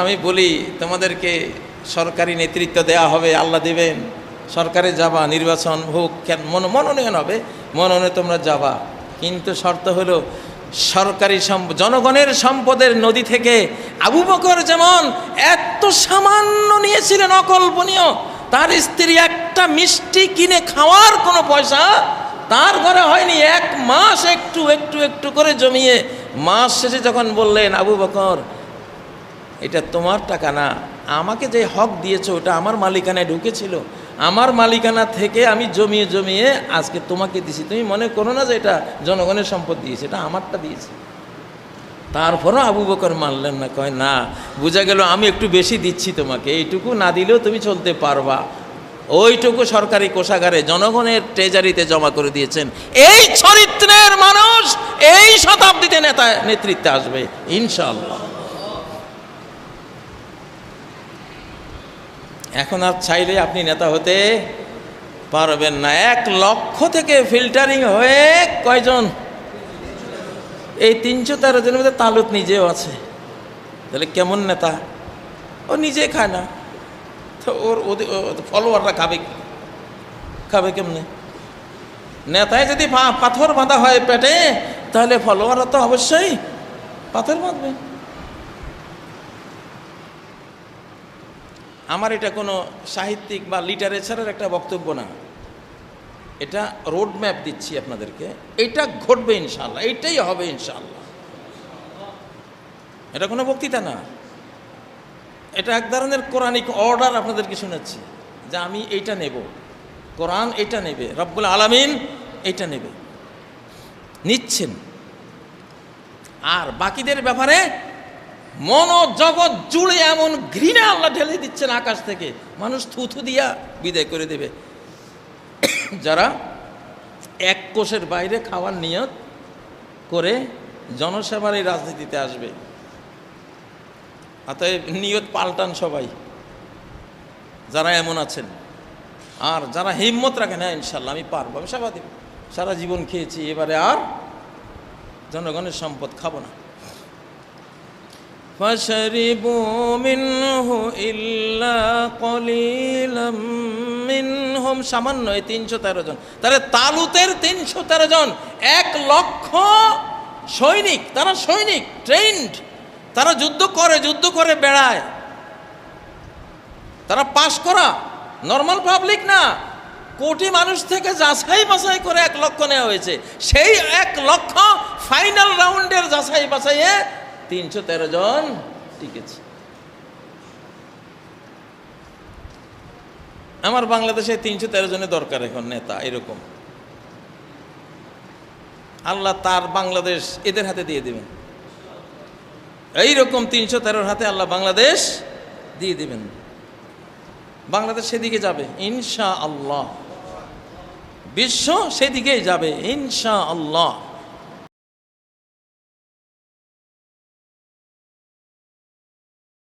আমি বলি তোমাদেরকে সরকারি নেতৃত্ব দেয়া হবে, আল্লাহ দিবেন, সরকারে যাবা, নির্বাচন হোক, মনোনয়ন হবে, মনোনয়নে তোমরা যাবা, কিন্তু শর্ত হলো সরকারি জনগণের সম্পদের নদী থেকে আবু বকর যেমন এত সামান্য নিয়েছিলেন, অকল্পনীয়। তার স্ত্রী একটা মিষ্টি কিনে খাওয়ার কোনো পয়সা তার ঘরে হয়নি। এক মাস একটু একটু একটু করে জমিয়ে মাস শেষে যখন বললেন, আবু বকর এটা তোমার টাকা না, আমাকে যে হক দিয়েছো ওটা আমার মালিকানায় ঢুকেছিল, আমার মালিকানা থেকে আমি জমিয়ে জমিয়ে আজকে তোমাকে দিছি, তুমি মনে করো না যে এটা জনগণের সম্পদ দিয়েছে, এটা আমারটা দিয়েছে। তারপরও আবু বকর মানলেন না, কয় না, বোঝা গেল আমি একটু বেশি দিচ্ছি তোমাকে, এইটুকু না দিলেও তুমি চলতে পারবা। ওইটুকু সরকারি কোষাগারে জনগণের ট্রেজারিতে জমা করে দিয়েছেন। এই চরিত্রের মানুষ এই শতাব্দীতে নেতৃত্বে আসবে ইনশাআল্লাহ। এখন আর চাইলে আপনি নেতা হতে পারবেন না। 1 লক্ষ থেকে ফিল্টারিং হয়ে কয়জন? এই 313 জনের মধ্যে তালুত নিজেও আছে। তাহলে কেমন নেতা? ও নিজে খায় না, তো ওর ফলোয়াররা খাবে কেমনে? নেতায় যদি পাথর বাঁধা হয় পেটে, তাহলে ফলোয়াররা তো অবশ্যই পাথর বাঁধবে। আমার এটা কোনো সাহিত্যিক বা লিটারেচারের একটা বক্তব্য না, এটা রোড ম্যাপ দিচ্ছি আপনাদেরকে। এটা ঘটবে ইনশাআল্লাহ, এইটাই হবে ইনশাআল্লাহ। এটা কোনো বক্তৃতা না, এটা এক ধরনের কোরআনিক অর্ডার আপনাদেরকে শোনাচ্ছি যে আমি এইটা নেব, কোরআন এটা নেবে, রব্বুল আলামিন এইটা নেবে, নিচ্ছেন। আর বাকিদের ব্যাপারে মনোজগৎ জুড়ে এমন ঘৃণা আল্লাহ ঢেলে দিচ্ছেন আকাশ থেকে, মানুষ থুথু দিয়া বিদায় করে দেবে। যারা 1 কোষের বাইরে খাওয়ার নিয়ত করে জনসেবার এই রাজনীতিতে আসবে, অতএব নিয়ত পাল্টান সবাই যারা এমন আছেন। আর যারা হিম্মত রাখেন, হ্যাঁ ইনশাল্লাহ আমি পারবো, আমি সেবা দেব, সারা জীবন খেয়েছি, এবারে আর জনগণের সম্পদ খাবো না। فَشَرِبُوا مِنْهُ إِلَّا قَلِيلًا مِنْهُمْ, সামান্য 313 জন। তাহলে তালুতের 313 জন, 1 লক্ষ সৈনিক, তারা সৈনিক ট্রেন্ড, তারা যুদ্ধ করে বেড়ায়, তারা পাশ করা নর্মাল পাবলিক না, কোটি মানুষ থেকে যাচাই বাছাই করে 1 লক্ষ নেওয়া হয়েছে। সেই 1 লক্ষ ফাইনাল রাউন্ডের যাচাই বাছাইয়ে 313 জন টিকেছে। আমার বাংলাদেশে 313 জনের দরকার এখন নেতা এরকম। আল্লাহ তার বাংলাদেশ এদের হাতে দিয়ে দিবেন, এইরকম 313 হাতে আল্লাহ বাংলাদেশ দিয়ে দিবেন। বাংলাদেশ সেদিকে যাবে ইনশাআল্লাহ, বিশ্ব সেদিকেই যাবে ইনশাআল্লাহ।